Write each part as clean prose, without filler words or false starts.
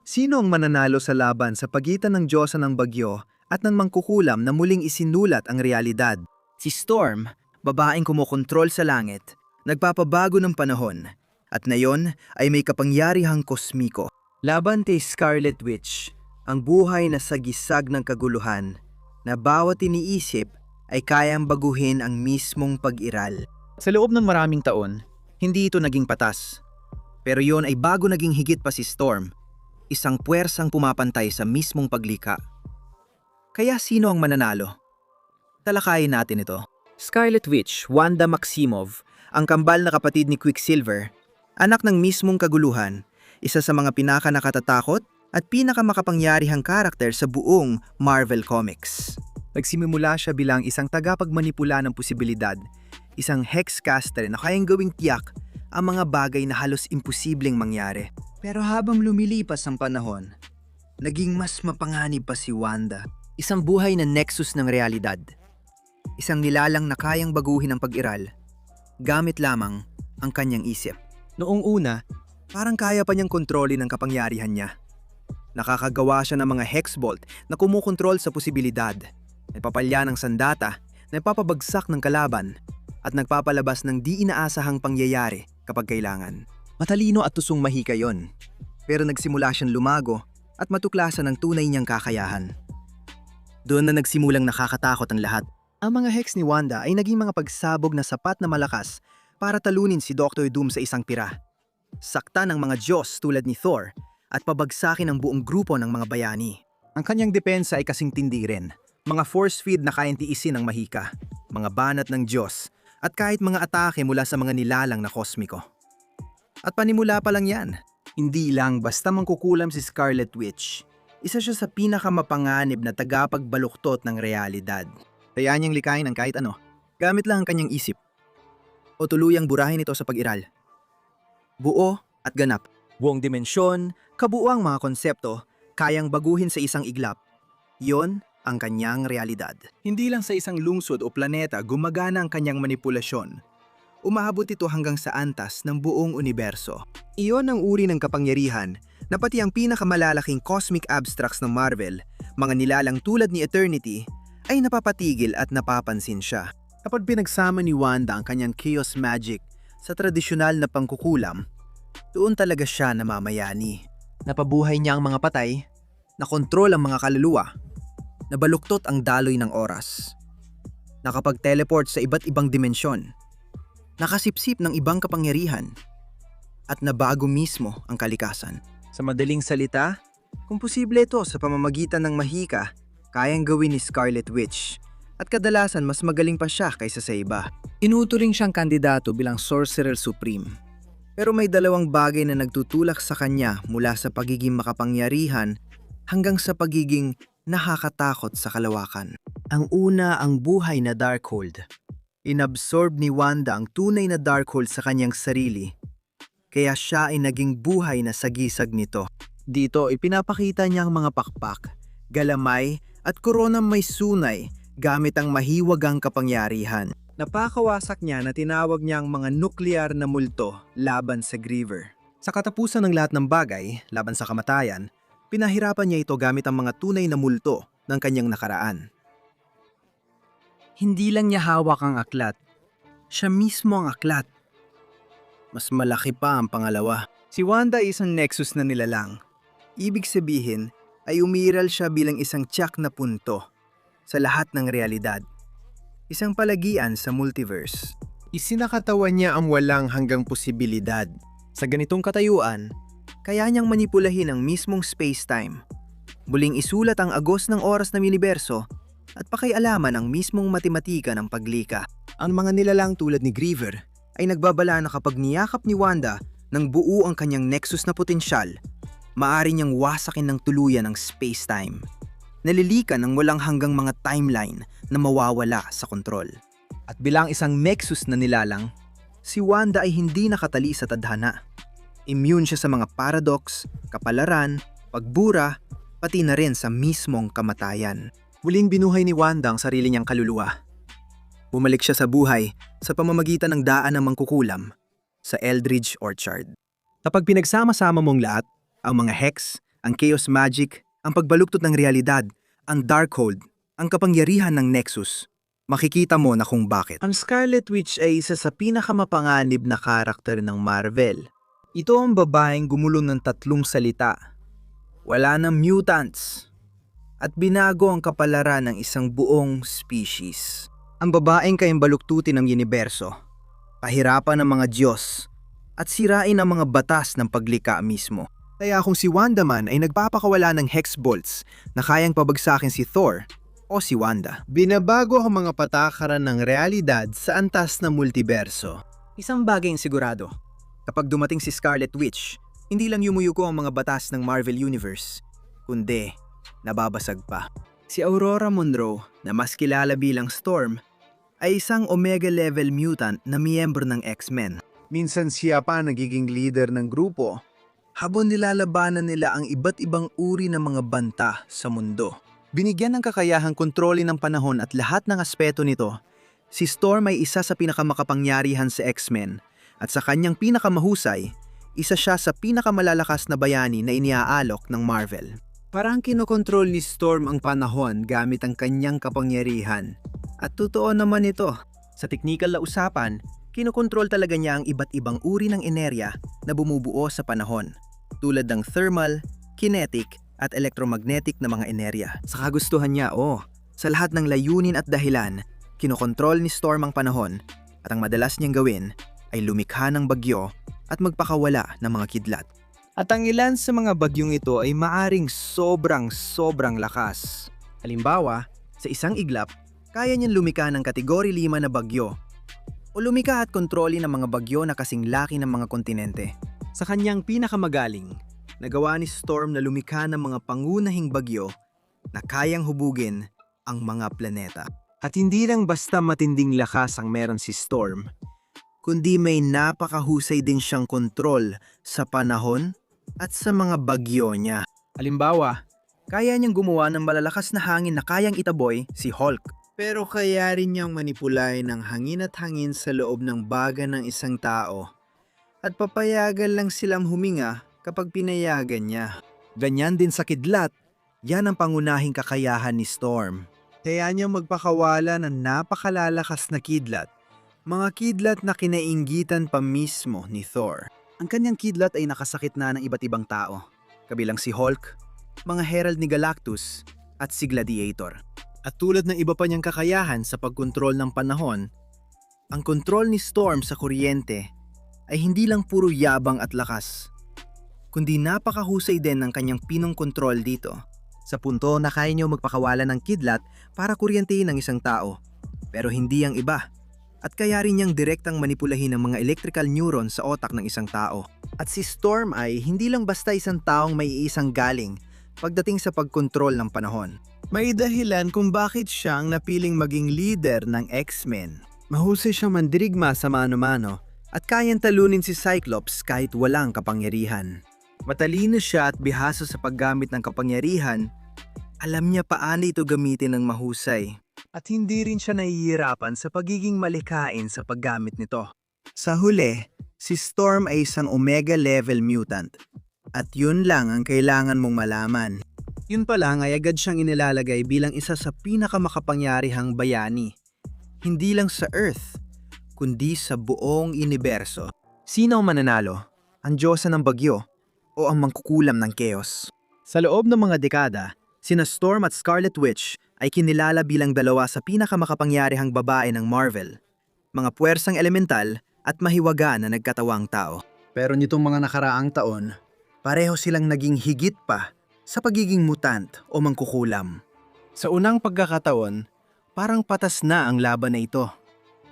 Sino ang mananalo sa laban sa pagitan ng Diyosa ng Bagyo at ng mangkukulam na muling isinulat ang realidad? Si Storm, babaeng kumokontrol sa langit, nagpapabago ng panahon, at ngayon ay may kapangyarihang kosmiko. Laban kay Scarlet Witch, ang buhay na sagisag ng kaguluhan, na bawat iniisip ay kayang baguhin ang mismong pag-iral. Sa loob ng maraming taon, hindi ito naging patas. Pero yon ay bago naging higit pa si Storm, isang puwersang pumapantay sa mismong paglika. Kaya sino ang mananalo? Talakayin natin ito. Scarlet Witch, Wanda Maximoff, ang kambal na kapatid ni Quicksilver, anak ng mismong kaguluhan, isa sa mga pinaka-nakatatakot at pinakamakapangyarihang karakter sa buong Marvel Comics. Nagsimula siya bilang isang tagapagmanipula ng posibilidad, isang hexcaster na kayang gawing tiyak ang mga bagay na halos imposibleng mangyari. Pero habang lumilipas ang panahon, naging mas mapanganib pa si Wanda. Isang buhay na nexus ng realidad. Isang nilalang na kayang baguhin ang pag-iral, gamit lamang ang kanyang isip. Noong una, parang kaya pa niyang kontrolin ang kapangyarihan niya. Nakakagawa siya ng mga hexbolt na kumukontrol sa posibilidad, nagpapalya ng sandata, nagpapabagsak ng kalaban, at nagpapalabas ng di inaasahang pangyayari kapag kailangan. Matalino at tusong mahika yon. Pero nagsimula siyang lumago at matuklasan ng tunay niyang kakayahan. Doon na nagsimulang nakakatakot ang lahat. Ang mga hex ni Wanda ay naging mga pagsabog na sapat na malakas para talunin si Dr. Doom sa isang pira. Saktan ng mga Diyos tulad ni Thor at pabagsakin ang buong grupo ng mga bayani. Ang kanyang depensa ay kasing tindi rin. Mga force feed na kayang tiisin ng mahika, mga banat ng Diyos, at kahit mga atake mula sa mga nilalang na kosmiko. At panimula pa lang yan. Hindi lang basta mangkukulam si Scarlet Witch. Isa siya sa pinakamapanganib na tagapagbaluktot ng realidad. Kaya niyang likayin ang kahit ano, gamit lang ang kanyang isip. O tuluyang burahin ito sa pag-iral. Buo at ganap. Buong dimensyon, kabuuang mga konsepto, kayang baguhin sa isang iglap. Yon ang kanyang realidad. Hindi lang sa isang lungsod o planeta gumagana ang kanyang manipulasyon. Umaabot ito hanggang sa antas ng buong universo. Iyon ang uri ng kapangyarihan na pati ang pinakamalalaking cosmic abstracts ng Marvel, mga nilalang tulad ni Eternity, ay napapatigil at napapansin siya. Kapag pinagsama ni Wanda ang kanyang chaos magic sa tradisyonal na pangkukulam, doon talaga siya namamayani. Napabuhay niya ang mga patay, Nakontrol ang mga kaluluwa, nabaluktot ang daloy ng oras, nakapag-teleport sa iba't ibang dimensyon, nakasipsip ng ibang kapangyarihan, at nabago mismo ang kalikasan. Sa madaling salita, Kung posible ito sa pamamagitan ng mahika, kayang gawin ni Scarlet Witch, at kadalasan mas magaling pa siya kaysa sa iba. inuturing siyang kandidato bilang Sorcerer Supreme. Pero may dalawang bagay na nagtutulak sa kanya mula sa pagiging makapangyarihan hanggang sa pagiging nakakatakot sa kalawakan. Ang una, ang buhay na Darkhold. Inabsorb ni Wanda ang tunay na Darkhold sa kanyang sarili, kaya siya ay naging buhay na sagisag nito. Dito, ipinapakita niya ang mga pakpak, galamay at koronang may sunay gamit ang mahiwagang kapangyarihan. Napakawasak niya na tinawag niya ang mga nuklear na multo laban sa Griever. Sa katapusan ng lahat ng bagay, laban sa kamatayan, pinahirapan niya ito gamit ang mga tunay na multo ng kanyang nakaraan. Hindi lang niya hawak ang aklat, siya mismo ang aklat. Mas malaki pa ang pangalawa. Si Wanda ay isang nexus na nilalang. Ibig sabihin ay umiral siya bilang isang tiyak na punto sa lahat ng realidad. Isang palagian sa multiverse. Isinakatawan niya ang walang hanggang posibilidad. Sa ganitong katayuan, kaya niyang manipulahin ang mismong space-time. Muling isulat ang agos ng oras ng universo at pakialaman ang mismong matematika ng paglika. Ang mga nilalang tulad ni Griever ay nagbabala na kapag niyakap ni Wanda ng buo ang kanyang nexus na potensyal, maaari niyang wasakin ng tuluyan ang space-time. Nalilikan ang walang hanggang mga timeline na mawawala sa kontrol. At bilang isang nexus na nilalang, si Wanda ay hindi nakatali sa tadhana. Immune siya sa mga paradox, kapalaran, pagbura, pati na rin sa mismong kamatayan. Muling binuhay ni Wanda ang sarili niyang kaluluwa. Bumalik siya sa buhay sa pamamagitan ng daan ng mangkukulam sa Eldridge Orchard. Kapag pinagsama-sama mong lahat, ang mga hex, ang chaos magic, ang pagbaluktot ng realidad, ang Darkhold, ang kapangyarihan ng Nexus. Makikita mo na kung bakit. Ang Scarlet Witch ay isa sa pinakamapanganib na karakter ng Marvel. Ito ang babaeng gumulong ng 3 salita. Wala ng mutants. At binago ang kapalaran ng isang buong species. Ang babaeng kayang baluktutin ng universo, pahirapan ng mga Diyos, at sirain ang mga batas ng paglikha mismo. Kaya kung si Wanda man ay nagpapakawala ng hex bolts na kayang pabagsakin si Thor o si Wanda. Binabago ang mga patakaran ng realidad sa antas na multiverso. Isang bagay ang sigurado. Kapag dumating si Scarlet Witch, hindi lang yumuyuko ang mga batas ng Marvel Universe, kundi nababasag pa. Si Aurora Monroe, na mas kilala bilang Storm, ay isang Omega-level mutant na miyembro ng X-Men. Minsan siya pa nagiging leader ng grupo habang nilalabanan nila ang iba't ibang uri ng mga banta sa mundo. Binigyan ng kakayahang kontrolin ng panahon at lahat ng aspeto nito, si Storm ay isa sa pinakamakapangyarihan sa X-Men at sa kanyang pinakamahusay, isa siya sa pinakamalalakas na bayani na iniaalok ng Marvel. Parang kinokontrol ni Storm ang panahon gamit ang kanyang kapangyarihan. At totoo naman ito. Sa teknikal na usapan, kinokontrol talaga niya ang iba't ibang uri ng enerya na bumubuo sa panahon, tulad ng thermal, kinetic, at electromagnetic na mga enerya. Sa kagustuhan niya, sa lahat ng layunin at dahilan, kinokontrol ni Storm ang panahon at ang madalas niyang gawin ay lumikha ng bagyo at magpakawala ng mga kidlat. At ang ilan sa mga bagyong ito ay maaring sobrang lakas. Halimbawa, sa isang iglap, kaya niyang lumikha ng kategory 5 na bagyo o lumikha at kontrolin ng mga bagyo na kasing laki ng mga kontinente. Sa kanyang pinakamagaling, nagawa ni Storm na lumikha ng mga pangunahing bagyo na kayang hubugin ang mga planeta. At hindi lang basta matinding lakas ang meron si Storm, kundi may napakahusay din siyang kontrol sa panahon at sa mga bagyo niya. Halimbawa, kaya niyang gumawa ng malalakas na hangin na kayang itaboy si Hulk. pero kaya rin niyang manipulahin ng hangin at hangin sa loob ng baga ng isang tao. At papayagan lang silang huminga kapag pinayagan niya. Ganyan din sa kidlat, yan ang pangunahing kakayahan ni Storm. Kaya niya magpakawala ng napakalalakas na kidlat. Mga kidlat na kinainggitan pa mismo ni Thor. Ang kanyang kidlat ay nakasakit na ng iba't ibang tao, kabilang si Hulk, mga herald ni Galactus, at si Gladiator. At tulad ng iba pa niyang kakayahan sa pagkontrol ng panahon, ang kontrol ni Storm sa kuryente ay hindi lang puro yabang at lakas, kundi napakahusay din ng kanyang pinong kontrol dito. Sa punto na kaya niyo magpakawala ng kidlat para kuryentehin ng isang tao, pero hindi ang iba. At kaya rin niyang direktang manipulahin ang mga electrical neuron sa otak ng isang tao. At si Storm ay hindi lang basta isang taong may iisang galing pagdating sa pagkontrol ng panahon. May dahilan kung bakit siya ang napiling maging leader ng X-Men. Mahusay siyang mandirigma sa mano-mano at kayang talunin si Cyclops kahit walang kapangyarihan. Matalino siya at bihasa sa paggamit ng kapangyarihan. Alam niya paano ito gamitin ng mahusay. at hindi rin siya nahihirapan sa pagiging malikain sa paggamit nito. Sa huli, si Storm ay isang Omega-level mutant. At yun lang ang kailangan mong malaman. Yun pa lang ay agad siyang inilalagay bilang isa sa pinakamakapangyarihang bayani. Hindi lang sa Earth, kundi sa buong universo. Sino ang mananalo? Ang Diyosa ng bagyo o ang mangkukulam ng chaos? Sa loob ng mga dekada, sina Storm at Scarlet Witch ay kinilala bilang dalawa sa pinakamakapangyarihang babae ng Marvel. Mga puwersang elemental at mahiwaga na nagkatawang tao. Pero nitong mga nakaraang taon, pareho silang naging higit pa sa pagiging mutant o mangkukulam. Sa unang pagkakataon, parang patas na ang laban na ito.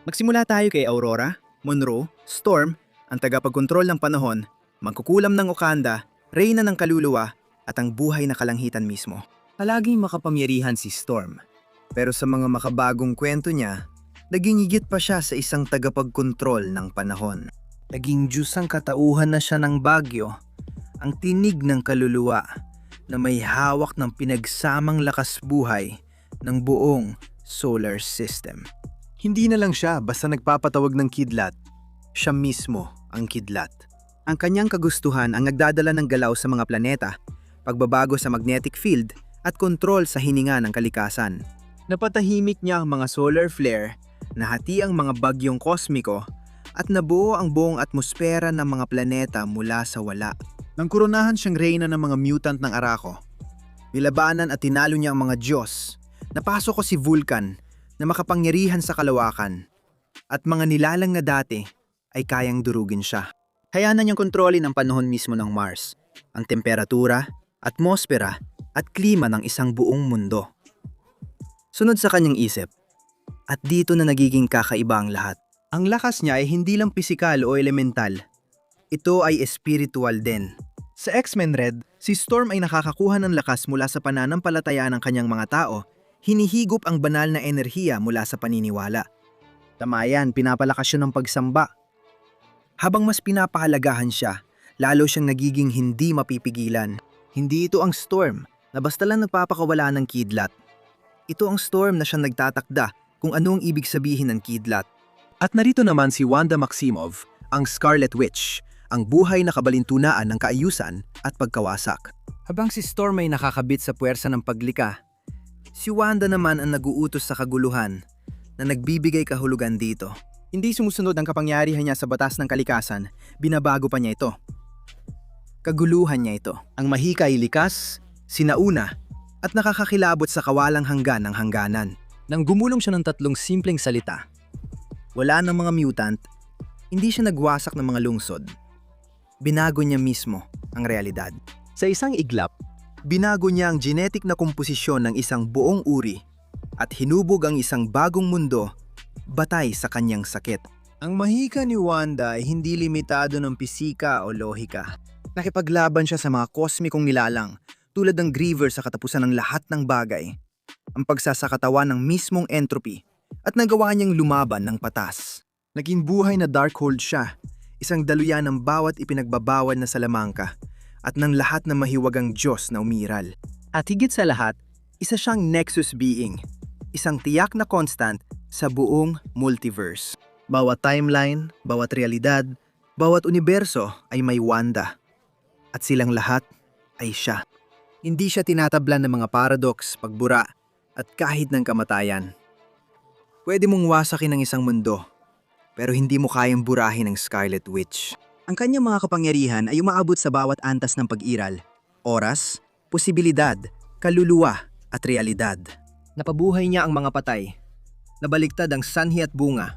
Magsimula tayo kay Aurora, Monroe, Storm, ang tagapagkontrol ng panahon, mangkukulam ng Wakanda, reyna ng kaluluwa, at ang buhay na kalangitan mismo. Palaging makapangyarihan si Storm. Pero sa mga makabagong kwento niya, naging higit pa siya sa isang tagapagkontrol ng panahon. Naging Diyos ang katauhan na siya ng bagyo, ang tinig ng kaluluwa na may hawak ng pinagsamang lakas buhay ng buong solar system. Hindi na lang siya basta nagpapatawag ng kidlat, siya mismo ang kidlat. Ang kanyang kagustuhan ang nagdadala ng galaw sa mga planeta, pagbabago sa magnetic field at kontrol sa hininga ng kalikasan. Napatahimik niya ang mga solar flare, nahati ang mga bagyong kosmiko, at nabuo ang buong atmosfera ng mga planeta mula sa wala. Nang koronahan siyang reyna ng mga mutant ng Arako, nilabanan at tinalo niya ang mga Diyos. Napasok ko si Vulcan na makapangyarihan sa kalawakan, at mga nilalang na dati ay kayang durugin siya. Hayanan niyang kontrolin ang panahon mismo ng Mars, ang temperatura, atmosfera, at klima ng isang buong mundo. Sunod sa kanyang isip, at dito na nagiging kakaiba ang lahat. Ang lakas niya ay hindi lang pisikal o elemental. Ito ay espiritual din. Sa X-Men Red, si Storm ay nakakakuha ng lakas mula sa pananampalataya ng kanyang mga tao, hinihigop ang banal na enerhiya mula sa paniniwala. Tamayan, pinapalakas siya ng pagsamba. Habang mas pinapahalagahan siya, lalo siyang nagiging hindi mapipigilan. Hindi ito ang Storm na basta lang nagpapakawala ng kidlat. Ito ang Storm na siyang nagtatakda kung ano ang ibig sabihin ng kidlat. At narito naman si Wanda Maximoff, ang Scarlet Witch, ang buhay na kabalintunaan ng kaayusan at pagkawasak. Habang si Storm ay nakakabit sa puwersa ng paglika, si Wanda naman ang naguutos sa kaguluhan na nagbibigay kahulugan dito. Hindi sumusunod ang kapangyarihan niya sa batas ng kalikasan, binabago pa niya ito. Kaguluhan niya ito. Ang mahika ay likas, sinauna, at nakakakilabot sa kawalang hanggan ng hangganan. Nang gumulong siya ng 3 simpleng salita, wala ng mga mutant, hindi siya nagwasak ng mga lungsod. Binago niya mismo ang realidad. sa isang iglap, Binago niya ang genetic na komposisyon ng isang buong uri at hinubog ang isang bagong mundo batay sa kanyang sakit. ang mahika ni Wanda ay hindi limitado ng pisika o lohika. Nakipaglaban siya sa mga kosmikong nilalang tulad ng Griever sa katapusan ng lahat ng bagay, ang pagsasakatawan ng mismong entropy at nagawa niyang lumaban ng patas. Naging buhay na Darkhold siya, isang daluyan ng bawat ipinagbabawal na salamangka at ng lahat ng mahiwagang Diyos na umiral. At higit sa lahat, Isa siyang Nexus being, isang tiyak na constant sa buong multiverse. Bawat timeline, bawat realidad, bawat universo ay may Wanda. At silang lahat ay siya. Hindi siya tinatablan ng mga paradox, pagbura, at kahit ng kamatayan. Pwede mong wasakin ang isang mundo, pero hindi mo kayang burahin ang Scarlet Witch. Ang kanyang mga kapangyarihan ay umaabot sa bawat antas ng pag-iral, oras, posibilidad, kaluluwa, at realidad. Napabuhay niya ang mga patay, nabaliktad ang sanhi at bunga,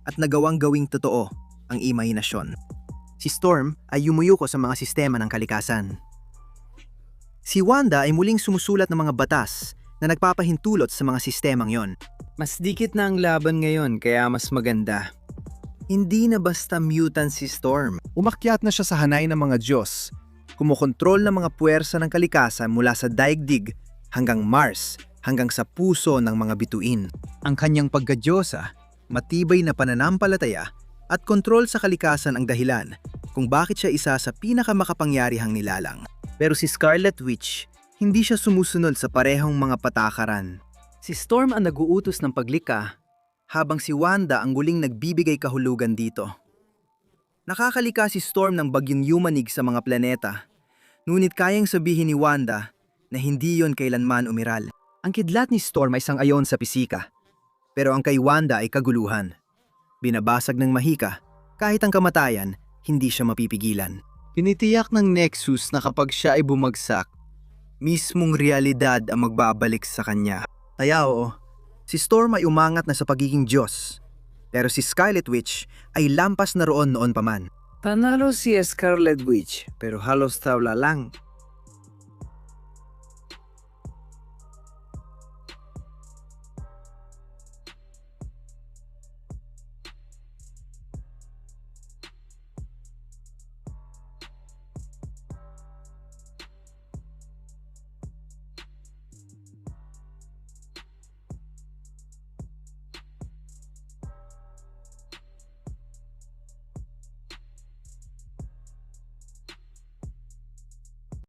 at nagawang gawing totoo ang imahinasyon. Si Storm ay yumuyuko sa mga sistema ng kalikasan. Si Wanda ay muling sumusulat ng mga batas na nagpapahintulot sa mga sistemang yon. mas dikit na ang laban ngayon kaya mas maganda. Hindi na basta mutant si Storm. Umakyat na siya sa hanay ng mga Diyos, Kumukontrol ng mga puwersa ng kalikasan mula sa daigdig hanggang Mars, hanggang sa puso ng mga bituin. ang kanyang pagkadyosa, Matibay na pananampalataya at kontrol sa kalikasan ang dahilan kung bakit siya isa sa pinakamakapangyarihang nilalang. Pero si Scarlet Witch, hindi siya sumusunod sa parehong mga patakaran. Si Storm ang naguutos ng paglika, Habang si Wanda ang guling nagbibigay kahulugan dito. Nakakalika si Storm ng bagyong yumanig sa mga planeta, ngunit kayang sabihin ni Wanda na hindi yon kailanman umiral. ang kidlat ni Storm ay sang-ayon sa pisika. Pero ang kay Wanda ay kaguluhan. Binabasag ng mahika, kahit ang kamatayan, hindi siya mapipigilan. Tinitiyak ng Nexus na kapag siya ay bumagsak, Mismong realidad ang magbabalik sa kanya. Kaya oo, si Storm ay umangat na sa pagiging Diyos. Pero si Scarlet Witch ay lampas na roon noon pa man. panalo si Scarlet Witch pero halos tawla lang.